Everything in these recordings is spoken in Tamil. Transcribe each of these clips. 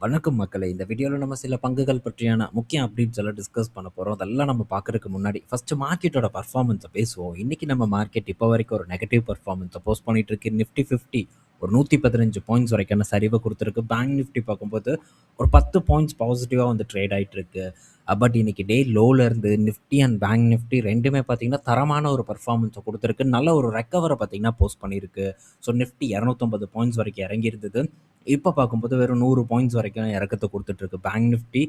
வணக்கம் மக்களே! இந்த வீடியோல நம்ம சில பங்குகள் பற்றியான முக்கிய அப்டேட்ஸ் எல்லாம் டிஸ்கஸ் பண்ண போறோம். அதெல்லாம் நம்ம பார்க்கறதுக்கு முன்னாடி, ஃபர்ஸ்ட் மார்க்கெட்டோட பெர்ஃபார்மன்ஸ பேசுவோம். இன்னைக்கு நம்ம மார்க்கெட் இப்போ வரைக்கும் ஒரு நெகட்டிவ் பெர்ஃபார்மன்ஸ போஸ்ட் பண்ணிட்டு இருக்கு. நிஃப்டி 50 ஒரு 115 பாயிண்ட்ஸ் வரைக்கான சரிவ குடுத்திருக்கு. பேங்க் நிஃப்டி பார்க்கும்போது ஒரு 10 பாயிண்ட்ஸ் பாசிட்டிவா வந்து ட்ரேட் ஆயிட்டு இருக்கு. பட் இன்னைக்கு டே லோல இருந்து நிஃப்டி அண்ட் பேங்க் நிஃப்டி 2மே பார்த்தீங்கன்னா, தரமான ஒரு பெர்ஃபார்மன்ஸ குடுத்திருக்கு. நல்ல ஒரு ரெக்கவர பார்த்தீங்கன்னா போஸ்ட் பண்ணியிருக்கு. ஸோ நிஃப்டி 250 பாயிண்ட்ஸ் வரைக்கும் இறங்கி இருந்தது. இப்போ பார்க்கும்போது வெறும் 100 பாயிண்ட்ஸ் வரைக்கும் இறக்கத்த குடுத்துட்டுருக்கு. பேங்க் நிஃப்டி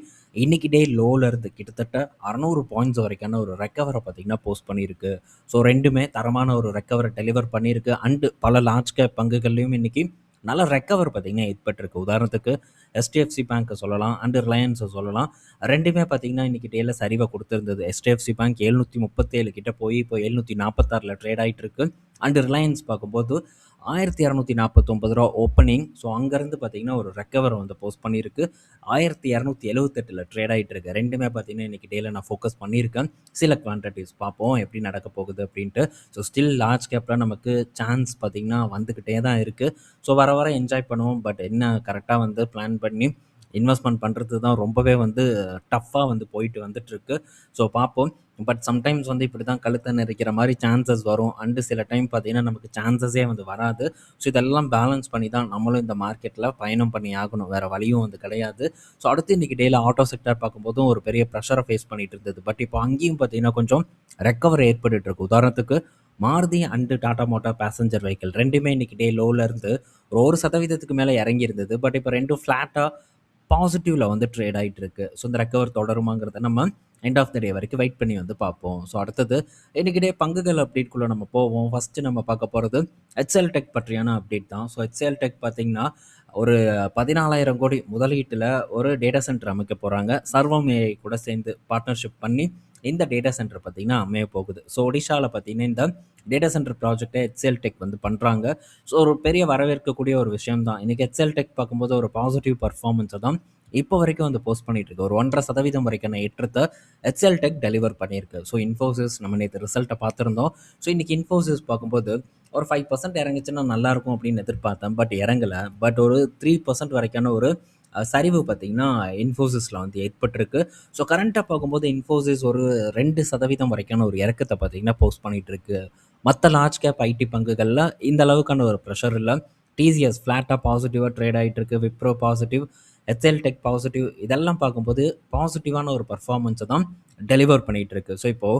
இன்னைக்கு டே லோல இருந்து கிட்டத்தட்ட 600 பாயிண்ட்ஸ் வரைக்கான ஒரு ரெக்கவர பார்த்தீங்கன்னா போஸ்ட் பண்ணியிருக்கு. ஸோ 2மே தரமான ஒரு ரெக்கவர டெலிவர் பண்ணியிருக்கு. அண்ட் பல லார்ஜ் கேப் பங்குகள்லயும் இன்னைக்கு நல்ல ரெக்கவர் பார்த்தீங்கன்னா ஏற்பட்டிருக்கு. உதாரணத்துக்கு HDFC பேங்க்க சொல்லலாம் அண்ட் ரிலையன்ஸ சொல்லலாம். 2மே பார்த்தீங்கன்னா இன்னைக்கு டேல சரிவ குடுத்திருந்தது. HDFC பேங்க் 737 கிட்ட போய் இப்போ 746ல ட்ரேட் ஆயிட்டு இருக்கு. அண்ட் ரிலையன்ஸ் பார்க்கும்போது ரூ. 1249 ஓப்பனிங். ஸோ அங்கேருந்து பார்த்தீங்கன்னா ஒரு ரெக்கவர் வந்து போஸ்ட் பண்ணியிருக்கு. 1278ல ட்ரேட் ஆயிட்டு இருக்கு. 2மே பார்த்தீங்கன்னா இன்னைக்கு டேல நான் ஃபோக்கஸ் பண்ணியிருக்கேன். சில குவான்டிட்டிஸ் பார்ப்போம் எப்படி நடக்க போகுது அப்படின்ட்டு. ஸோ ஸ்டில் லார்ஜ் கேப்ல நமக்கு சான்ஸ் பார்த்தீங்கன்னா வந்துக்கிட்டே தான் இருக்கு. ஸோ வர வர என்ஜாய் பண்ணுவோம். பட் என்ன கரெக்ட்டா வந்து பிளான் பண்ணி இன்வெஸ்ட்மெண்ட் பண்ணுறது தான் ரொம்பவே வந்து டஃப்பா வந்து போயிட்டு வந்துட்டுருக்கு. ஸோ பார்ப்போம். பட் சம்டைம்ஸ் வந்து இப்படி தான் கழுத்த நெரிக்கிற மாரி சான்சஸ் வரும். அண்டு சில டைம் பார்த்தீங்கன்னா, நமக்கு சான்சஸே வந்து வராது. ஸோ இதெல்லாம் பேலன்ஸ் பண்ணி தான் நம்மளும் இந்த மார்க்கெட்ல பயணம் பண்ணி ஆகணும். வேற வழியும் வந்து கிடையாது. ஸோ அடுத்து இன்னைக்கு டேல ஆட்டோ செக்டார் பார்க்கும்போதும் ஒரு பெரிய ப்ரெஷரை ஃபேஸ் பண்ணிட்டு இருந்தது. பட் இப்போ அங்கேயும் பார்த்தீங்கன்னா, கொஞ்சம் ரெக்கவர் ஏற்பட்டுட்டு இருக்கு. உதாரணத்துக்கு Maruti and Tata motor passenger vehicle 2மே இன்னைக்கு டே லோல இருந்து ஒரு 1% மேல இறங்கி இருந்தது. பட் இப்போ 2ம் ஃப்ளாட்டா பாசிட்டிவ்ல வந்து ட்ரேட் ஆயிட்டு இருக்கு. ஸோ இந்த ரெக்கவர் தொடருமாங்கிறத நம்ம எண்ட் ஆஃப் த டே வரைக்கும் வெயிட் பண்ணி வந்து பார்ப்போம். ஸோ அடுத்தது இன்னைக்கு டே பங்குகள் அப்டேட்குள்ள நம்ம போவோம். ஃபர்ஸ்ட் நம்ம பார்க்க போறது HCL டெக் பற்றியான அப்டேட் தான். ஸோ HCL டெக் பார்த்தீங்கன்னா, ஒரு 14,000 கோடி முதலீட்டுல ஒரு டேட்டா சென்டர் அமைக்க போறாங்க. சர்வம் AI கூட சேர்ந்து பார்ட்னர்ஷிப் பண்ணி இந்த டேட்டா சென்டர் பார்த்தீங்கன்னா அமைய போகுது. ஸோ ஒடிஷால பார்த்தீங்கன்னா, இந்த டேட்டா சென்டர் ப்ராஜெக்ட்ட HCL டெக் வந்து பண்றாங்க. ஸோ ஒரு பெரிய வரவேற்கக்கூடிய ஒரு விஷயம் தான். இன்னைக்கு HCL டெக் பார்க்கும்போது ஒரு பாசிட்டிவ் பெர்ஃபார்மன்ஸ தான் இப்போ வரைக்கும் வந்து போஸ்ட் பண்ணிட்டு இருக்கு. ஒரு 1.5% வரைக்கான ஏற்றத்த HCL டெக் டெலிவர் பண்ணியிருக்கு. ஸோ இன்ஃபோசிஸ் நம்ம நேத்து ரிசல்ட்ட பார்த்திருந்தோம். ஸோ இன்னைக்கு இன்ஃபோசிஸ் பார்க்கும்போது ஒரு 5% இறங்குச்சுன்னா நல்லாயிருக்கும் அப்படின்னு எதிர்பார்த்தேன். பட் இறங்கல. பட் ஒரு 3% வரைக்கான ஒரு சரிவு பார்த்தீங்கன்னா, இன்ஃபோசிஸ்ல வந்து ஏற்பட்டிருக்கு. ஸோ கரண்ட்டா பார்க்கும்போது இன்ஃபோசிஸ் ஒரு 2% வரைக்கான ஒரு இறக்கத்த பார்த்தீங்கன்னா போஸ்ட் பண்ணிட்டு இருக்கு. மத்த லார்ஜ் கேப் ஐடி பங்குகள்ல இந்த அளவுக்கான ஒரு பிரஷர் இல்ல. TCS ஃப்ளாட்டா பாசிட்டிவா ட்ரேட் ஆயிட்டு இருக்கு. Wipro positive, HCL tech positive. இதெல்லாம் பார்க்கும்போது பாசிட்டிவான ஒரு பெர்ஃபார்மன்ஸ தான் டெலிவர் பண்ணிட்டு இருக்கு. ஸோ இப்போ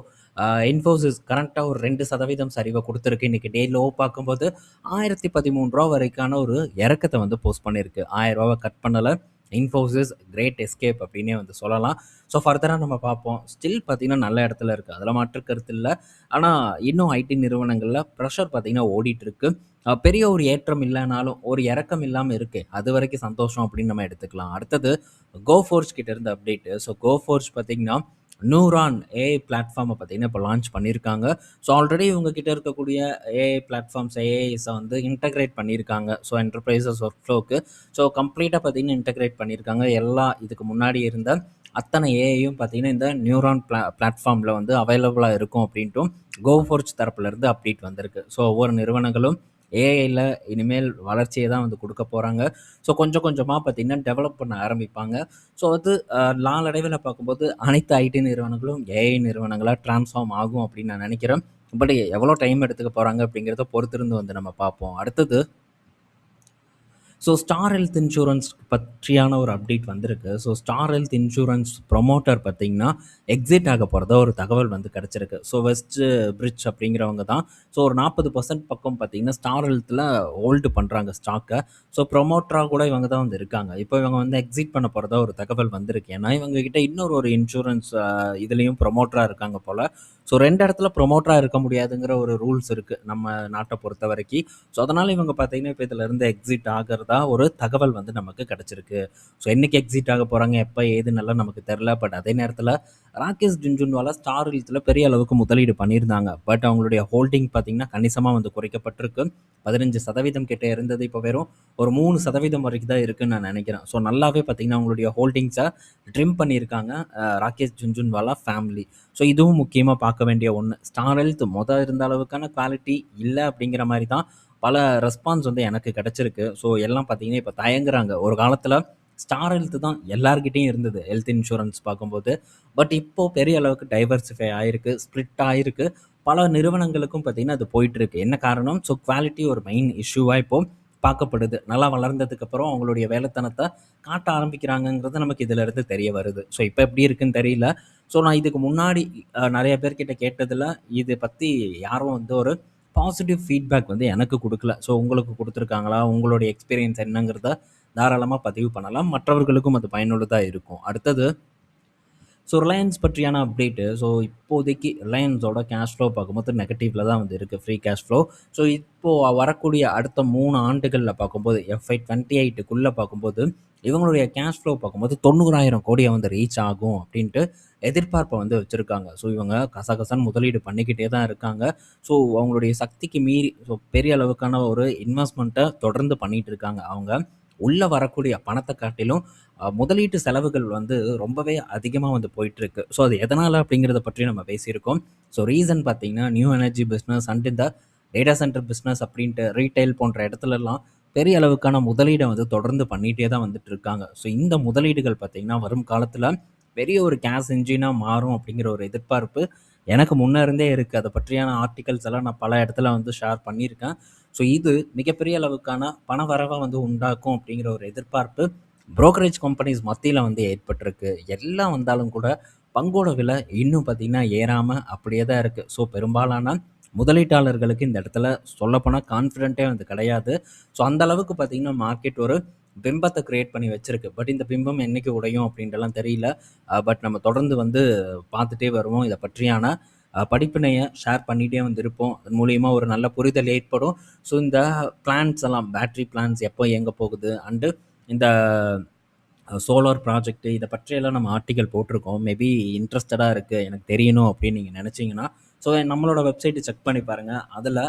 இன்ஃபோசிஸ் கரண்ட்டா ஒரு 2% சரிவ குடுத்திருக்கு. இன்னைக்கு டே லோ பார்க்கும்போது ரூ. 1013 வரைக்கான ஒரு இறக்கத்த வந்து போஸ்ட் பண்ணியிருக்கு. ரூ. 1000 கட் பண்ணல. இன்ஃபோசிஸ் கிரேட் எஸ்கேப் அப்படின்னே வந்து சொல்லலாம். ஸோ ஃபர்தரா நம்ம பார்ப்போம். ஸ்டில் பார்த்தீங்கன்னா நல்ல இடத்துல இருக்கு. அதில மாற்று கருத்து இல்ல. ஆனா இன்னும் ஐடி நிறுவனங்கள்ல பிரஷர் பார்த்தீங்கன்னா ஓடிட்டு இருக்கு. பெரிய ஒரு ஏற்றம் இல்லனாலும், ஒரு இறக்கம் இல்லாம இருக்கே, அதுவரைக்கும் சந்தோஷம் அப்படின்னு நம்ம எடுத்துக்கலாம். அடுத்தது கோஃபோர்ஜ் கிட்ட இருந்து அப்டேட். ஸோ கோஃபோர்ஜ் பார்த்தீங்கன்னா, நியூரான் AI பிளாட்ஃபார்ம பார்த்தீங்கன்னா, இப்போ லான்ச் பண்ணியிருக்காங்க. ஸோ ஆல்ரெடி இவங்க கிட்ட இருக்கக்கூடிய AI பிளாட்ஃபார்ம்ஸ், AIஸ வந்து இன்டகிரேட் பண்ணியிருக்காங்க. ஸோ என்டர்பிரைசஸ் ஒர்க் ஃப்ளோக்கு. ஸோ கம்ப்ளீட்டா பார்த்தீங்கன்னா இன்டகிரேட் பண்ணியிருக்காங்க. எல்லா இதுக்கு முன்னாடி இருந்த அத்தனை ஏஐயும் பார்த்தீங்கன்னா, இந்த நியூரான் பிளாட்ஃபார்ம்ல வந்து அவைலபிளா இருக்கும் அப்படின்ட்டும் கோஃபோர்ஜ் தரப்புல இருந்து அப்டேட் வந்திருக்கு. ஸோ ஒவ்வொரு நிறுவனங்களும் ஏஐல இனிமேல் வளர்ச்சிய தான் வந்து குடுக்க போறாங்க. ஸோ கொஞ்சம் கொஞ்சமா பார்த்தீங்கன்னா, டெவலப் பண்ண ஆரம்பிப்பாங்க. ஸோ அது நாளடைவில பார்க்கும்போது அனைத்து ஐடி நிறுவனங்களும் ஏஐ நிறுவனங்களா ட்ரான்ஸ்ஃபார்ம் ஆகும் அப்படின்னு நான் நினைக்கிறேன். பட் எவ்வளோ டைம் எடுத்துக்க போறாங்க அப்படிங்கிறத பொறுத்திருந்து வந்து நம்ம பார்ப்போம். அடுத்தது ஸோ ஸ்டார் ஹெல்த் இன்சூரன்ஸ் பற்றியான ஒரு அப்டேட் வந்திருக்கு. So star health insurance promoter பார்த்தீங்கன்னா, எக்ஸிட் ஆக போறதா ஒரு தகவல் வந்து கிடைச்சிருக்கு. ஸோ வெஸ்ட் பிரிட்ஜ் அப்படிங்கிறவங்க தான். ஸோ ஒரு 40% பக்கம் பார்த்தீங்கன்னா, ஸ்டார் ஹெல்த்ல ஹோல்டு பண்றாங்க ஸ்டாக்க. ஸோ ப்ரொமோட்டரா கூட இவங்க தான் வந்து இருக்காங்க. இப்போ இவங்க வந்து எக்ஸிட் பண்ண போறதா ஒரு தகவல் வந்திருக்கு. ஏன்னா இவங்க கிட்ட இன்னொரு ஒரு இன்சூரன்ஸ் இதுலயும் ப்ரொமோட்டரா இருக்காங்க போல. ஸோ 2 இடத்துல ப்ரொமோட்டரா இருக்க முடியாதுங்கிற ஒரு ரூல்ஸ் இருக்கு நம்ம நாட்ட பொறுத்தவரைக்கி. ஸோ அதனால இவங்க பார்த்தீங்கன்னா, இப்போ இதுலருந்து எக்ஸிட் ஆகுறதா ஒரு தகவல் வந்து நமக்கு கிடைச்சிருக்கு. ஸோ என்னைக்கு எக்ஸிட் ஆக போறாங்க, எப்ப ஏதுன்னெல்லாம் நமக்கு தெரியல. பட் அதே நேரத்துல ராகேஷ் ஜுன்ஜுன்வாலா ஸ்டார் ஹெல்த்ல பெரிய அளவுக்கு முதலீடு பண்ணியிருந்தாங்க. பட் அவங்களுடைய ஹோல்டிங் பார்த்தீங்கன்னா, கணிசமா வந்து குறைக்கப்பட்டிருக்கு. 15% கிட்ட இருந்தது. இப்போ வெறும் ஒரு 3% வரைக்கும் தான் இருக்குன்னு நான் நினைக்கிறேன். ஸோ நல்லாவே பார்த்தீங்கன்னா, அவங்களுடைய ஹோல்டிங்ஸ ட்ரிம் பண்ணியிருக்காங்க ராகேஷ் ஜுன்ஜுன்வாலா ஃபேமிலி. ஸோ இதுவும் முக்கியமா பார்க்க வேண்டிய ஒண்ணு. ஸ்டார் ஹெல்த் இருந்த அளவுக்கான குவாலிட்டி இல்ல அப்படிங்கிற மாரி தான் பல ரெஸ்பான்ஸ் வந்து எனக்கு கிடைச்சிருக்கு. ஸோ எல்லாம் பார்த்தீங்கன்னா, இப்ப தயங்குறாங்க. ஒரு காலத்துல ஸ்டார் ஹெல்த் தான் எல்லார்கிட்டயும் இருந்தது ஹெல்த் இன்சூரன்ஸ் பார்க்கும்போது. பட் இப்போ பெரிய அளவுக்கு டைவர்சிஃபை ஆயிருக்கு, ஸ்ப்ளிட் ஆயிருக்கு. பல நிறுவனங்களுக்கும் பார்த்தீங்கன்னா அது போயிட்டுருக்கு. என்ன காரணம்? ஸோ குவாலிட்டி ஒரு மெயின் இஷ்யூவா இப்போ பார்க்கப்படுது. நல்லா வளர்ந்ததுக்கப்புறம் அவங்களுடைய வேலைத்தனத்த காட்ட ஆரம்பிக்கிறாங்கங்கிறது நமக்கு இதிலிருந்து தெரிய வருது. ஸோ இப்போ எப்படி இருக்குன்னு தெரியல. ஸோ நான் இதுக்கு முன்னாடி நெறைய பேர்கிட்ட கேட்டதில, இது பத்தி யாரும் வந்து ஒரு பாசிட்டிவ் ஃபீட்பேக் வந்து எனக்கு குடுக்கல. ஸோ உங்களுக்கு குடுத்துருக்காங்களா? உங்களுடைய எக்ஸ்பீரியன்ஸ் என்னங்கிறத தாராளமா பதிவு பண்ணலாம். மற்றவர்களுக்கும் அது பயனுள்ளதா இருக்கும். அடுத்தது ஸோ ரிலையன்ஸ் பற்றியான அப்டேட்டு. ஸோ இப்போதைக்கு ரிலையன்ஸோட கேஷ் ஃப்ளோ பார்க்கும்போது நெகட்டிவ்ல தான் வந்து இருக்குது ஃப்ரீ கேஷ் ஃப்ளோ. ஸோ இப்போது வரக்கூடிய அடுத்த 3 ஆண்டுகளில் பார்க்கும்போது FY 28க்குள்ளே பார்க்கும்போது இவங்களுடைய கேஷ் ஃப்ளோ பார்க்கும்போது 90,000 கோடியை வந்து ரீச் ஆகும் அப்படின்ட்டு எதிர்பார்ப்பை வந்து வச்சுருக்காங்க. ஸோ இவங்க கசகசன்னு முதலீடு பண்ணிக்கிட்டே தான் இருக்காங்க. ஸோ அவங்களுடைய சக்திக்கு மீறி ஸோ பெரிய அளவுக்கான ஒரு இன்வெஸ்ட்மெண்ட்டை தொடர்ந்து பண்ணிகிட்டு இருக்காங்க. அவங்க உள்ளே வரக்கூடிய பணத்தை காட்டிலும் முதலீட்டு செலவுகள் வந்து ரொம்பவே அதிகமா வந்து போயிட்டுருக்கு. ஸோ அது எதனால அப்படிங்கிறத பற்றி நம்ம பேசியிருக்கோம். ஸோ ரீசன் பார்த்தீங்கன்னா, நியூ எனர்ஜி பிஸ்னஸ் அண்ட் இந்த டேட்டா சென்டர் பிஸ்னஸ் அப்படின்ட்டு ரீட்டெயில் போன்ற இடத்துலலாம் பெரிய அளவுக்கான முதலீட வந்து தொடர்ந்து பண்ணிட்டே தான் வந்துட்டு இருக்காங்க. ஸோ இந்த முதலீடுகள் பார்த்தீங்கன்னா, வரும் காலத்தில பெரிய ஒரு கேஷ் என்ஜினா மாறும் அப்படிங்கிற ஒரு எதிர்பார்ப்பு எனக்கு முன்ன இருந்தே இருக்கு. அத பற்றியான ஆர்டிகல்ஸ் எல்லாம் நான் பல இடத்துல வந்து ஷேர் பண்ணியிருக்கேன். ஸோ இது மிகப்பெரிய அளவுக்கான பணவரவ வந்து உண்டாக்கும் அப்படிங்கிற ஒரு எதிர்பார்ப்பு புரோக்கரேஜ் கம்பெனிஸ் மத்தியில வந்து ஏற்பட்டிருக்கு. எல்லாம் வந்தாலும் கூட பங்கோட விலை இன்னும் பார்த்தீங்கன்னா ஏறாம அப்படியே தான் இருக்கு. ஸோ பெரும்பாலான முதலீட்டாளர்களுக்கு இந்த இடத்துல சொல்லப்போனா கான்ஃபிடென்ட்டே வந்து கிடையாது. ஸோ அந்த அளவுக்கு பார்த்தீங்கன்னா மார்க்கெட் ஒரு பிம்பத்த கிரியேட் பண்ணி வச்சிருக்கு. பட் இந்த பிம்பம் என்னைக்கு உடையும் அப்படின்ட்டுலாம் தெரியல. பட் நம்ம தொடர்ந்து வந்து பார்த்துட்டே வருவோம். இத பற்றியான படிப்பினைய ஷேர் பண்ணிட்டே வந்து இருப்போம். அதன் மூலியமா ஒரு நல்ல புரிதல் ஏற்படும். ஸோ இந்த பிளான்ஸ் எல்லாம் பேட்டரி பிளான்ஸ் எப்போ இயங்க போகுது அண்டு இந்த சோலார் ப்ராஜெக்ட் இத பற்றியெல்லாம் நம்ம ஆர்டிக்கல் போட்டிருக்கோம். மேபி இன்ட்ரஸ்டடா இருக்கு, எனக்கு தெரியணும் அப்படின்னு நீங்க நினைச்சீங்கன்னா, ஸோ நம்மளோட வெப்சைட்ட செக் பண்ணி பாருங்க. அதுல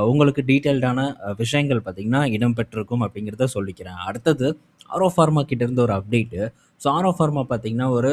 உங்களுக்கு டீட்டெயில்டான விஷயங்கள் பார்த்தீங்கன்னா, இடம்பெற்றிருக்கும் அப்படிங்கிறத சொல்லிக்கிறேன். அடுத்தது ஆரோ ஃபார்மா கிட்ட இருந்து ஒரு அப்டேட்டு. ஸோ ஆரோ ஃபார்மா பார்த்தீங்கன்னா, ஒரு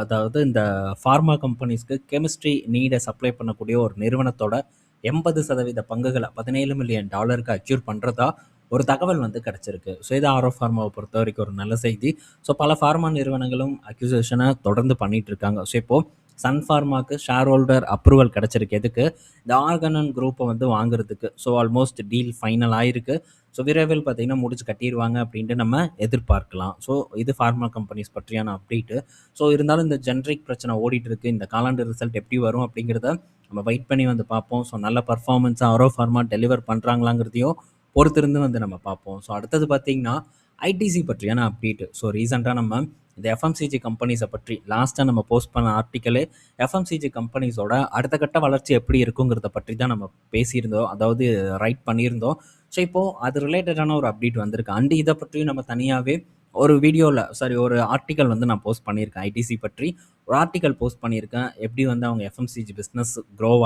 அதாவது இந்த ஃபார்மா கம்பெனிஸ்க்கு கெமிஸ்ட்ரி நீட சப்ளை பண்ணக்கூடிய ஒரு நிறுவனத்தோட 80% பங்குகள $17 மில்லியன் அக்யூர் பண்றதா ஒரு தகவல் வந்து கிடைச்சிருக்கு. ஸோ இது ஆரோ ஃபார்மாவை பொறுத்தவரைக்கும் ஒரு நல்ல செய்தி. ஸோ பல ஃபார்மா நிறுவனங்களும் அக்யூசேஷனை தொடர்ந்து பண்ணிட்டு இருக்காங்க. ஸோ இப்போ சன் ஃபார்மாக்கு ஷேர் ஹோல்டர் அப்ரூவல் கிடைச்சிருக்கு. எதுக்கு? இந்த ஆர்கனன் குரூப்பை வந்து வாங்குறதுக்கு. ஸோ ஆல்மோஸ்ட் டீல் ஃபைனல் ஆயிருக்கு. ஸோ விரைவில் பார்த்தீங்கன்னா முடிச்சு கட்டிருவாங்க அப்படின்ட்டு நம்ம எதிர்பார்க்கலாம். ஸோ இது ஃபார்மா கம்பெனிஸ் பற்றியான அப்டேட்டு. ஸோ இருந்தாலும் இந்த ஜென்ரிக் பிரச்சனை ஓடிட்டு இருக்கு. இந்த காலாண்டு ரிசல்ட் எப்படி வரும் அப்படிங்கிறத நம்ம வெயிட் பண்ணி வந்து பார்ப்போம். ஸோ நல்ல பர்ஃபார்மன்ஸாக ஆரோ ஃபார்மா டெலிவர் பண்ணுறாங்களாங்கிறதையும் பொறுத்திருந்து வந்து நம்ம பார்ப்போம். ஸோ அடுத்தது பார்த்தீங்கன்னா, ஐடிசி பற்றியான அப்டேட்டு. ஸோ ரீசென்ட்டா நம்ம இந்த எஃப்எம்சிஜி கம்பெனிஸை பற்றி லாஸ்ட்டாக நம்ம போஸ்ட் பண்ண ஆர்டிக்கலே எஃப்எம்சிஜி கம்பெனிஸோட அடுத்த கட்ட வளர்ச்சி எப்படி இருக்குங்கிறத பற்றி தான் நம்ம பேசியிருந்தோம். அதாவது ரைட் பண்ணியிருந்தோம். ஸோ இப்போது அது ரிலேட்டடான ஒரு அப்டேட் வந்திருக்கு. அண்ட் இதை பற்றியும் நம்ம தனியாகவே ஒரு வீடியோவில் ஒரு ஆர்டிக்கல் வந்து நான் போஸ்ட் பண்ணியிருக்கேன். ஐடிசி பற்றி ஒரு ஆர்டிக்கல் போஸ்ட் பண்ணியிருக்கேன். எப்படி வந்து அவங்க எஃப்எம்சிஜி பிஸ்னஸ்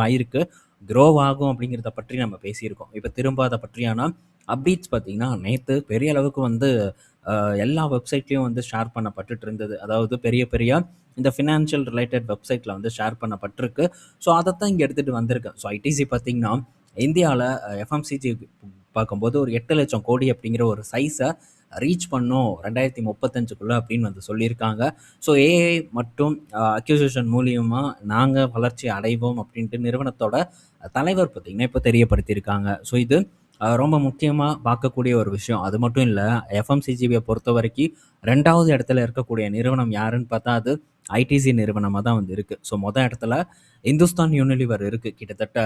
ஆகிருக்கு, க்ரோ ஆகும் அப்படிங்கிறத பற்றி நம்ம பேசியிருக்கோம். இப்போ திரும்ப அதை பற்றியான அப்டேட்ஸ் பார்த்தீங்கன்னா, நேத்து பெரிய அளவுக்கு வந்து எல்லா வெப்சைட்லயும் வந்து ஷேர் பண்ணப்பட்டுட்டு இருந்தது. அதாவது பெரிய பெரிய இந்த ஃபினான்ஷியல் ரிலேட்டட் வெப்சைட்ல வந்து ஷேர் பண்ணப்பட்டிருக்கு. ஸோ அதைத்தான் இங்கே எடுத்துட்டு வந்திருக்கேன். ஸோ ஐடிசி பார்த்தீங்கன்னா, இந்தியாவில் எஃப்எம்சிஜி பார்க்கும்போது ஒரு 8,00,000 கோடி அப்படிங்கிற ஒரு சைஸை ரீச் பண்ணும் 2035க்குள்ள அப்படின்னு வந்து சொல்லியிருக்காங்க. ஸோ ஏஐ மற்றும் அக்யூசிஷன் மூலியமா நாங்கள் வளர்ச்சி அடைவோம் அப்படின்ட்டு நிறுவனத்தோட தலைவர் பார்த்தீங்கன்னா இப்போ தெரியப்படுத்தியிருக்காங்க. ஸோ இது ரொம்ப முக்கியமாக பார்க்கக்கூடிய ஒரு விஷயம். அது மட்டும் இல்லை, எஃப்எம்சிஜிபியை பொறுத்த வரைக்கும் 2வது இடத்துல இருக்கக்கூடிய நிறுவனம் யாருன்னு பார்த்தா அது ஐடிசி நிறுவனமாக தான் வந்து இருக்குது. ஸோ இடத்துல இந்துஸ்தான் யூனிலிவர் இருக்குது. கிட்டத்தட்ட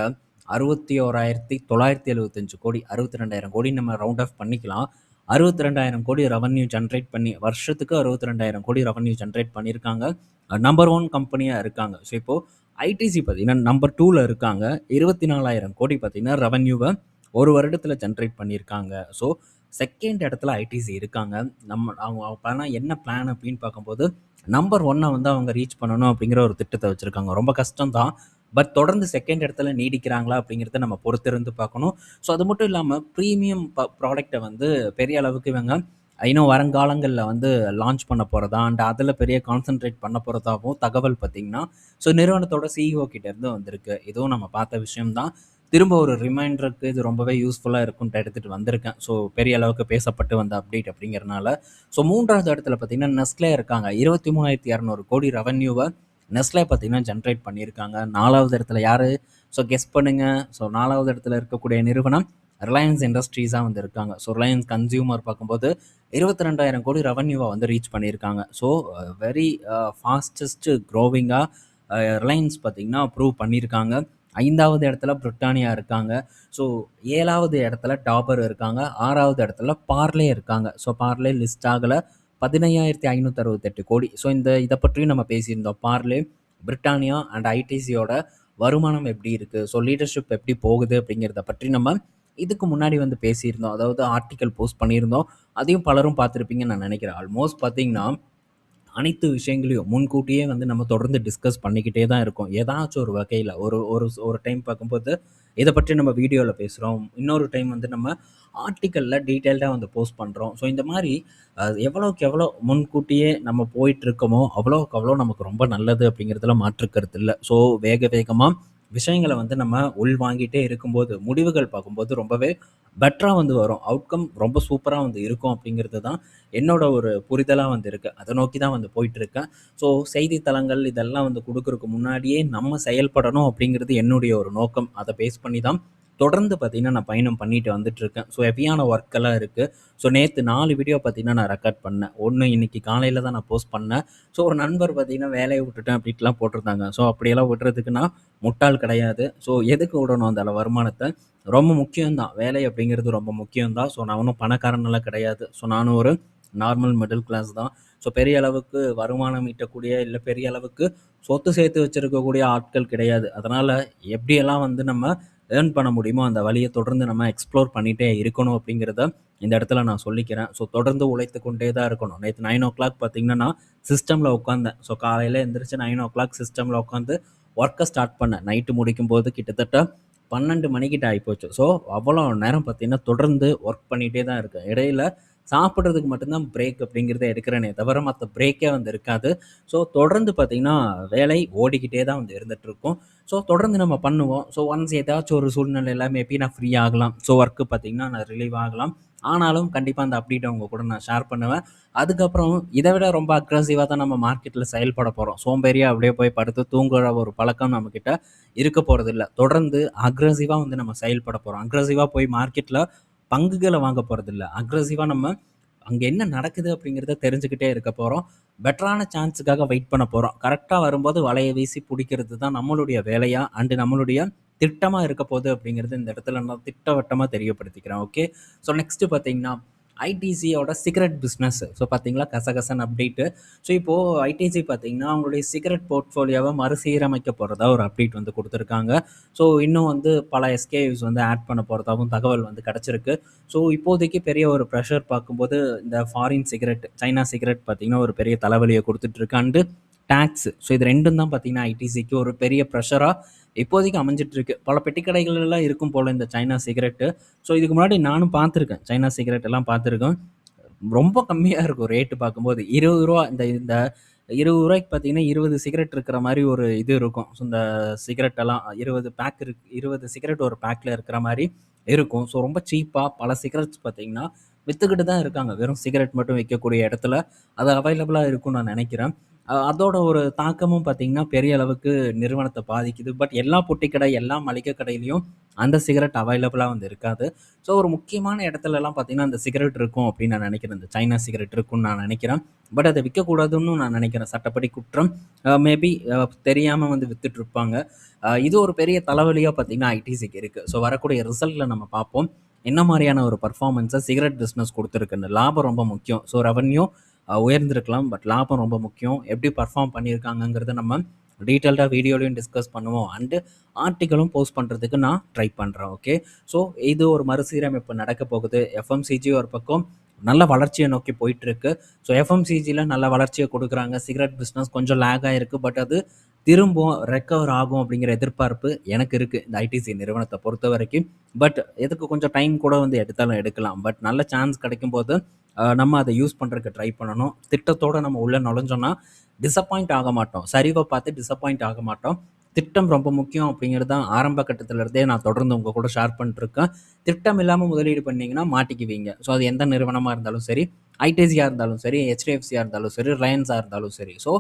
61,975 கோடி, 62,000 கோடி நம்ம ரவுண்ட் ஆஃப் பண்ணிக்கலாம். 62,000 கோடி ரெவன்யூ ஜென்ரேட் பண்ணி வருஷத்துக்கு 62,000 கோடி ரெவன்யூ ஜென்ரேட் பண்ணியிருக்காங்க. நம்பர் 1 கம்பெனியாக இருக்காங்க. ஸோ இப்போது ஐடிசி பார்த்தீங்கன்னா நம்பர் 2ல இருக்காங்க. 24,000 கோடி பார்த்தீங்கன்னா ரெவன்யூவை ஒரு வருடத்தில் ஜென்ரேட் பண்ணியிருக்காங்க. ஸோ செகண்ட் இடத்துல ஐடிசி இருக்காங்க. அவங்க பிளான் என்ன பிளான் அப்படின்னு பார்க்கும்போது நம்பர் 1 வந்து அவங்க ரீச் பண்ணணும் அப்படிங்கிற ஒரு திட்டத்தை வச்சுருக்காங்க. ரொம்ப கஷ்டம் தான். பட் தொடர்ந்து செகண்ட் இடத்துல நீடிக்கிறாங்களா அப்படிங்கிறத நம்ம பொறுத்திருந்து பார்க்கணும். ஸோ அது மட்டும் இல்லாமல் ப்ரீமியம் ப்ராடக்டை வந்து பெரிய அளவுக்கு இவங்க இன்னும் வருங்காலங்களில் வந்து லான்ச் பண்ண போகிறதா அண்ட் அதில் பெரிய கான்சென்ட்ரேட் பண்ண போகிறதாகவும் தகவல் பார்த்திங்கன்னா ஸோ நிறுவனத்தோட சிஇஓ கிட்டேருந்து வந்திருக்கு. இதுவும் நம்ம பார்த்த விஷயம்தான். திரும்ப ஒரு ரிமைண்டருக்கு இது ரொம்பவே யூஸ்ஃபுல்லாக இருக்கும்ட்டு எடுத்துகிட்டு வந்திருக்கேன். ஸோ பெரிய அளவுக்கு பேசப்பட்டு வந்த அப்டேட் அப்படிங்கிறனால. ஸோ 3வது இடத்துல பார்த்தீங்கன்னா நெஸ்லே இருக்காங்க. 23,200 கோடி ரெவென்யூவை நெஸ்லே பார்த்தீங்கன்னா ஜென்ரேட் பண்ணியிருக்காங்க. 4வது இடத்துல யார்? ஸோ கெஸ் பண்ணுங்க. ஸோ 4வது இடத்துல இருக்கக்கூடிய நிறுவனம் ரிலையன்ஸ் இண்டஸ்ட்ரீஸாக வந்து இருக்காங்க. ஸோ ரிலையன்ஸ் கன்சியூமர் பார்க்கும்போது 22,000 கோடி ரெவன்யூவை வந்து ரீச் பண்ணியிருக்காங்க. ஸோ வெரி ஃபாஸ்டஸ்ட் க்ரோவிங்காக ரிலையன்ஸ் பார்த்திங்கன்னா ப்ரூவ் பண்ணியிருக்காங்க. 5வது இடத்துல பிரிட்டானியா இருக்காங்க. ஸோ 7வது இடத்துல டாபர் இருக்காங்க. 6வது இடத்துல பார்லே இருக்காங்க. ஸோ பார்லே லிஸ்ட் ஆகலை. 15,568 கோடி. ஸோ இதை பற்றியும் நம்ம பேசியிருந்தோம். பார்லே, பிரிட்டானியா அண்ட் ஐடிசியோட வருமானம் எப்படி இருக்குது, ஸோ லீடர்ஷிப் எப்படி போகுது அப்படிங்கிறத பற்றி நம்ம இதுக்கு முன்னாடி வந்து பேசியிருந்தோம். அதாவது ஆர்டிக்கல் போஸ்ட் பண்ணியிருந்தோம். அதையும் பலரும் பார்த்துருப்பீங்கன்னு நான் நினைக்கிறேன். ஆல்மோஸ்ட் பார்த்தீங்கன்னா அனைத்து விஷயங்களையும் முன்கூட்டியே வந்து நம்ம தொடர்ந்து டிஸ்கஸ் பண்ணிக்கிட்டே தான் இருக்கோம். ஏதாச்சும் ஒரு வகையில் ஒரு ஒரு ஒரு டைம் பார்க்கும்போது இதை பற்றி நம்ம வீடியோவில் பேசுகிறோம். இன்னொரு டைம் வந்து நம்ம ஆர்டிக்கலில் டீட்டெயில்டாக வந்து போஸ்ட் பண்ணுறோம். ஸோ இந்த மாதிரி எவ்வளோக்கு எவ்வளோ முன்கூட்டியே நம்ம போயிட்டுருக்கோமோ அவ்வளோக்கு அவ்வளோ நமக்கு ரொம்ப நல்லது அப்படிங்கிறதுல மாற்றுக்கிறது இல்லை. ஸோ வேகமாக விஷயங்களை வந்து நம்ம உள்வாங்கிட்டே இருக்கும்போது முடிவுகள் பார்க்கும்போது ரொம்பவே பெட்டராக வந்து வரும். அவுட்கம் ரொம்ப சூப்பராக வந்து இருக்கும் அப்படிங்கிறது தான் என்னோட ஒரு புரிதலாக வந்து இருக்குது. அதை நோக்கி தான் வந்து போயிட்டுருக்கேன். ஸோ செய்தித்தளங்கள் இதெல்லாம் வந்து கொடுக்குறதுக்கு முன்னாடியே நம்ம செயல்படணும் அப்படிங்கிறது என்னுடைய ஒரு நோக்கம். அதை பேஸ் பண்ணி தான் தொடர்ந்து பார்த்தீங்கன்னா நான் பயணம் பண்ணிட்டு வந்துட்டுருக்கேன். ஸோ ஹெவியான ஒர்க்கெல்லாம் இருக்குது. ஸோ நேற்று 4 வீடியோ பார்த்தீங்கன்னா நான் ரெக்கார்ட் பண்ணேன். ஒன்று இன்னைக்கு காலையில் தான் நான் போஸ்ட் பண்ணேன். ஸோ ஒரு நண்பர் பார்த்தீங்கன்னா வேலையை விட்டுட்டேன் அப்படின்ட்டுலாம் போட்டிருந்தாங்க. ஸோ அப்படியெல்லாம் விட்டுறதுக்கு நான் முட்டாள் கிடையாது. ஸோ எதுக்கு விடணும் அந்த வருமானத்தை? ரொம்ப முக்கியம்தான். வேலை அப்படிங்கிறது ரொம்ப முக்கியம்தான். ஸோ நான் ஒன்றும் பணக்காரனெல்லாம் கிடையாது. ஸோ நானும் ஒரு நார்மல் மிடில் கிளாஸ் தான். ஸோ பெரிய அளவுக்கு வருமானம் ஈட்டக்கூடிய இல்லை பெரிய அளவுக்கு சொத்து சேர்த்து வச்சுருக்கக்கூடிய ஆட்கள் கிடையாது. அதனால் எப்படியெல்லாம் வந்து நம்ம ஏர்ன் பண்ண முடியுமோ அந்த வழியை தொடர்ந்து நம்ம எக்ஸ்ப்ளோர் பண்ணிகிட்டே இருக்கணும் அப்படிங்கிறத இந்த இடத்துல நான் சொல்லிக்கிறேன். ஸோ தொடர்ந்து உழைத்து கொண்டே தான் இருக்கணும். நேற்று 9 o'clock பார்த்தீங்கன்னா நான் சிஸ்டமில் உட்காந்தேன். ஸோ காலையில் எழுந்திரிச்சு 9 o'clock சிஸ்டமில் உட்காந்து ஒர்க்கை ஸ்டார்ட் பண்ணேன். நைட்டு முடிக்கும்போது கிட்டத்தட்ட 12 மணிக்கிட்ட ஆகிப்போச்சு. ஸோ அவ்வளோ நேரம் பார்த்தீங்கன்னா தொடர்ந்து ஒர்க் பண்ணிகிட்டே தான் இருக்கேன். இடையில சாப்பிட்றதுக்கு மட்டும்தான் பிரேக் அப்படிங்கிறத எடுக்கிறேனே தவிர மற்ற பிரேக்கே வந்து இருக்காது. ஸோ தொடர்ந்து பார்த்திங்கன்னா வேலை ஓடிக்கிட்டே தான் வந்து இருந்துகிட்ருக்கும். ஸோ தொடர்ந்து நம்ம பண்ணுவோம். ஸோ ஒன்ஸ் ஏதாச்சும் ஒரு சூழ்நிலையில் மேபி நான் ஃப்ரீ ஆகலாம். ஸோ ஒர்க்கு பார்த்திங்கன்னா நான் ரிலீவ் ஆகலாம். ஆனாலும் கண்டிப்பாக அந்த அப்டேட்டை உங்கள் கூட நான் ஷேர் பண்ணுவேன். அதுக்கப்புறம் இதை விட ரொம்ப அக்ரெசிவாக தான் நம்ம மார்க்கெட்டில் செயல்பட போகிறோம். சோம்பேறியாக அப்படியே போய் படுத்து தூங்குற ஒரு பழக்கம் நம்மக்கிட்ட இருக்க போகிறதில்ல. தொடர்ந்து அக்ரெசிவாக வந்து நம்ம செயல்பட போகிறோம். அக்ரெசிவாக போய் மார்க்கெட்டில் பங்குகளை வாங்க போகிறதில்ல. அக்ரெசிவாக நம்ம அங்கே என்ன நடக்குது அப்படிங்கிறத தெரிஞ்சுக்கிட்டே இருக்க போகிறோம். பெட்டரான சான்ஸுக்காக வெயிட் பண்ண போகிறோம். கரெக்டாக வரும்போது வலையை வீசி பிடிக்கிறது தான் நம்மளுடைய வேலையாக அண்டு நம்மளுடைய திட்டமாக இருக்க போகுது அப்படிங்கிறது இந்த இடத்துல நான் திட்டவட்டமாக தெரியப்படுத்திக்கிறேன். ஓகே. ஸோ நெக்ஸ்ட்டு பார்த்தீங்கன்னா ஐடிசியோட சிகரெட் பிஸ்னஸ். ஸோ பார்த்தீங்களா கசகசன் அப்டேட்டு. ஸோ இப்போது ஐடிசி பார்த்தீங்கன்னா அவங்களுடைய சிகரெட் போர்ட்ஃபோலியோவை மறுசீரமைக்க போகிறதா ஒரு அப்டேட் வந்து கொடுத்துருக்காங்க. ஸோ இன்னும் வந்து பல எஸ்கேயூஸ் வந்து ஆட் பண்ண போகிறதாகவும் தகவல் வந்து கிடச்சிருக்கு. ஸோ இப்போதைக்கு பெரிய ஒரு ப்ரெஷர் பார்க்கும்போது இந்த ஃபாரின் சிகரெட், சைனா சிகரெட் பார்த்தீங்கன்னா ஒரு பெரிய தலைவலியை கொடுத்துட்ருக்கு. And tax. ஸோ இது ரெண்டும் தான் பார்த்தீங்கன்னா ஐடிசிக்கு ஒரு பெரிய ப்ரெஷராக இப்போதைக்கு அமைஞ்சிட்ருக்கு. பல பெட்டிக்கடைகள்லாம் இருக்கும் போல் இந்த சைனா சிகரெட்டு. ஸோ இதுக்கு முன்னாடி நானும் பார்த்துருக்கேன். சைனா சிகரெட் எல்லாம் பார்த்துருக்கேன். ரொம்ப கம்மியாக இருக்கும் ரேட்டு பார்க்கும்போது. ரூ. 20 இந்த இந்த ரூ. 20க்கு பார்த்தீங்கன்னா 20 சிகரெட் இருக்கிற மாதிரி ஒரு இது இருக்கும். ஸோ இந்த சிகரெட்டெல்லாம் 20 பேக் 20 சிகரெட் ஒரு பேக்கில் இருக்கிற மாதிரி இருக்கும். ஸோ ரொம்ப சீப்பாக பல சிகரெட்ஸ் பார்த்தீங்கன்னா விற்றுக்கிட்டு தான் இருக்காங்க. வெறும் சிகரெட் மட்டும் விற்கக்கூடிய இடத்துல அது அவைலபிளாக இருக்கும்னு நான் நினைக்கிறேன். அதோட ஒரு தாக்கமும் பார்த்தீங்கன்னா பெரிய அளவுக்கு நிறுவனத்தை பாதிக்குது. பட் எல்லா பொட்டி கடை, எல்லா மளிகை கடையிலையும் அந்த சிகரெட் அவைலபிளாக வந்து இருக்காது. ஸோ ஒரு முக்கியமான இடத்துலலாம் பார்த்தீங்கன்னா அந்த சிகரெட் இருக்கும் அப்படின்னு நான் நினைக்கிறேன். இந்த சைனா சிகரெட் இருக்குன்னு நான் நினைக்கிறேன். பட் அதை விற்கக்கூடாதுன்னு நான் நினைக்கிறேன். சட்டப்படி குற்றம். மேபி தெரியாமல் வந்து விற்றுட்ருப்பாங்க. இது ஒரு பெரிய தலைவலியாக பார்த்தீங்கன்னா ஐடிசிக்கு இருக்குது. ஸோ வரக்கூடிய ரிசல்ட்டில் நம்ம பார்ப்போம். என்ன மாதிரியான ஒரு பர்ஃபார்மன்ஸை சிகரெட் பிஸ்னஸ் கொடுத்துருக்குன்னு. லாபம் ரொம்ப முக்கியம். So revenue உயர்ந்திருக்கலாம். பட் லாபம் ரொம்ப முக்கியம். எப்படி பர்ஃபார்ம் பண்ணியிருக்காங்கங்கிறத நம்ம டீட்டெயில்டாக வீடியோலையும் டிஸ்கஸ் பண்ணுவோம். அண்டு ஆர்டிக்கலும் போஸ்ட் பண்ணுறதுக்கு நான் ட்ரை பண்ணுறேன். ஓகே. ஸோ இது ஒரு மறுசீரமைப்பு நடக்க போகுது. எஃப்எம்சிஜி ஒரு பக்கம் நல்ல வளர்ச்சியை நோக்கி போயிட்டுருக்கு. ஸோ எஃப்எம்சிஜியில் நல்ல வளர்ச்சியை கொடுக்குறாங்க. சிகரெட் பிஸ்னஸ் கொஞ்சம் லேக் ஆகிருக்கு. பட் அது திரும்ப ரெக்கவர் ஆகும் அப்படிங்கிற எதிர்பார்ப்பு எனக்கு இருக்குது இந்த ஐடிசி நிறுவனத்தை பொறுத்த வரைக்கும். பட் எதுக்கு கொஞ்சம் டைம் கூட வந்து எடுத்தாலும் எடுக்கலாம். பட் நல்ல சான்ஸ் கிடைக்கும்போது நம்ம அதை யூஸ் பண்ணுறதுக்கு ட்ரை பண்ணணும். திட்டத்தோடு நம்ம உள்ளே நுழைஞ்சோன்னா டிசப்பாயிண்ட் ஆக மாட்டோம். சரிவை பார்த்து டிசப்பாயிண்ட் ஆக மாட்டோம். திட்டம் ரொம்ப முக்கியம் அப்படிங்கிறது தான் ஆரம்ப கட்டத்துல இருந்தே நான் தொடர்ந்து உங்க கூட ஷேர் பண்ணிட்டுருக்கேன். திட்டம் இல்லாம முதலீடு பண்ணீங்கன்னா மாட்டிக்குவீங்க. ஸோ அது எந்த நிறுவனமா இருந்தாலும் சரி, ஐடிசியா இருந்தாலும் சரி, ஹெச்டிஎஃப்சியா இருந்தாலும் சரி, ரிலையன்ஸா இருந்தாலும் சரி. ஸோ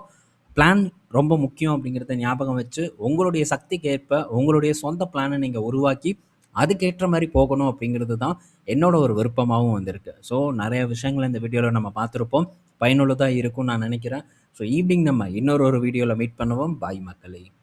பிளான் ரொம்ப முக்கியம் அப்படிங்கிறத ஞாபகம் வச்சு, உங்களுடைய சக்திக்கு ஏற்ப உங்களுடைய சொந்த பிளான நீங்க உருவாக்கி, அதுக்கேற்ற மாரி போகணும் அப்படிங்கிறது தான் என்னோட ஒரு விருப்பமாவும் வந்திருக்கு. ஸோ நெறைய விஷயங்கள இந்த வீடியோல நம்ம பார்த்திருப்போம். பயனுள்ளதா இருக்கும்னு நான் நெனைக்கிறேன். ஸோ ஈவினிங் நம்ம இன்னொரு வீடியோல மீட் பண்ணுவோம். பாய் மக்களே!